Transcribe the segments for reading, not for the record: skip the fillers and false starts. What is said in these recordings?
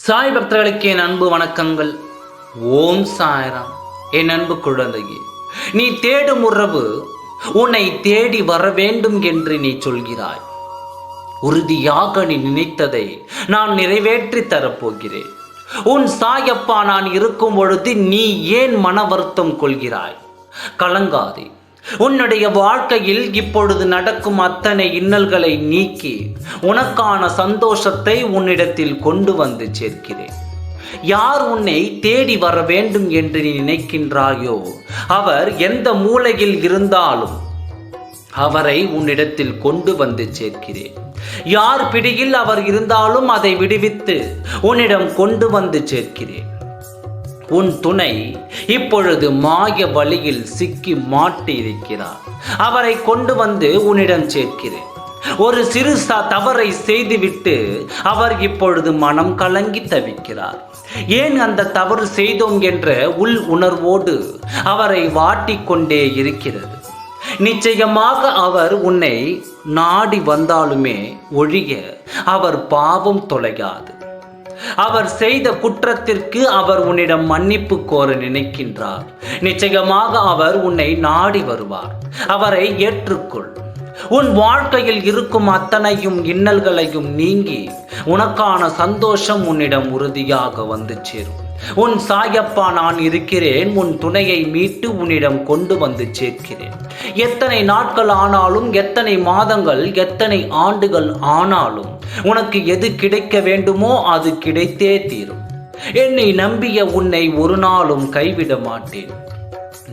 சாய் பக்தர்களுக்கு என் அன்பு வணக்கங்கள். ஓம் சாய்ராம். என் அன்பு குழந்தையே, நீ தேடும் உறவு உன்னை தேடி வர வேண்டும் என்று நீ சொல்கிறாய். உறுதியாக நீ நினைத்ததை நான் நிறைவேற்றி தரப்போகிறேன். உன் சாயப்பா நான் இருக்கும் பொழுது நீ ஏன் மன வருத்தம் கொள்கிறாய்? கலங்காதே. உன்னுடைய வாழ்க்கையில் இப்பொழுது நடக்கும் அத்தனை இன்னல்களை நீக்கி உனக்கான சந்தோஷத்தை உன்னிடத்தில் கொண்டு வந்து சேர்க்கிறேன். யார் உன்னை தேடி வர வேண்டும் என்று நீ நினைக்கின்றாயோ அவர் எந்த மூலையில் இருந்தாலும் அவரை உன்னிடத்தில் கொண்டு வந்து சேர்க்கிறேன். யார் பிடியில் அவர் இருந்தாலும் அதை விடுவித்து உன்னிடம் கொண்டு வந்து சேர்க்கிறேன். உன் துணை இப்பொழுது மாய வழியில் சிக்கி மாட்டி இருக்கிறார். அவரை கொண்டு வந்து உன்னிடம் சேர்க்கிறேன். ஒரு சிறு தவறை செய்துவிட்டு அவர் இப்பொழுது மனம் கலங்கி தவிக்கிறார். ஏன் அந்த தவறு செய்தோம் என்ற உள் உணர்வோடு அவரை வாட்டிக்கொண்டே இருக்கிறது. நிச்சயமாக அவர் உன்னை நாடி வந்தாலுமே ஒழிய அவர் பாவம் தொலையாது. அவர் செய்த குற்றத்திற்கு அவர் உன்னிடம் மன்னிப்பு கோர நினைக்கின்றார். நிச்சயமாக அவர் உன்னை நாடி வருவார். அவரை ஏற்றுக்கொள். உன் வாழ்க்கையில் இருக்கும் அத்தனையும் இன்னல்களையும் நீங்கி உனக்கான சந்தோஷம் உன்னிடம் உறுதியாக வந்து சேரும். உன் சாயப்பா நான் இருக்கிறேன். உன் துணையை மீட்டு உன்னிடம் கொண்டு வந்து சேர்க்கிறேன். எத்தனை நாட்கள் ஆனாலும், எத்தனை மாதங்கள், எத்தனை ஆண்டுகள் ஆனாலும் உனக்கு எது கிடைக்க வேண்டுமோ அது கிடைத்தே தீரும். என்னை நம்பிய உன்னை ஒரு நாளும் கைவிட மாட்டேன்.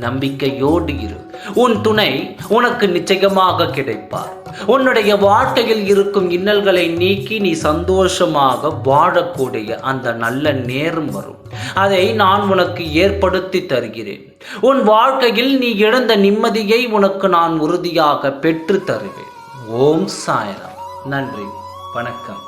நம்பிக்கையோடு இரு. உன் துணை உனக்கு நிச்சயமாக கிடைப்பார். உன்னுடைய வாழ்க்கையில் இருக்கும் இன்னல்களை நீக்கி நீ சந்தோஷமாக வாழக்கூடிய அந்த நல்ல நேரம் வரும். அதை நான் உனக்கு ஏற்படுத்தி தருகிறேன். உன் வாழ்க்கையில் நீ இழந்த நிம்மதியை உனக்கு நான் உறுதியாக பெற்று தருவேன். ஓம் சாய்ராம். நன்றி, வணக்கம்.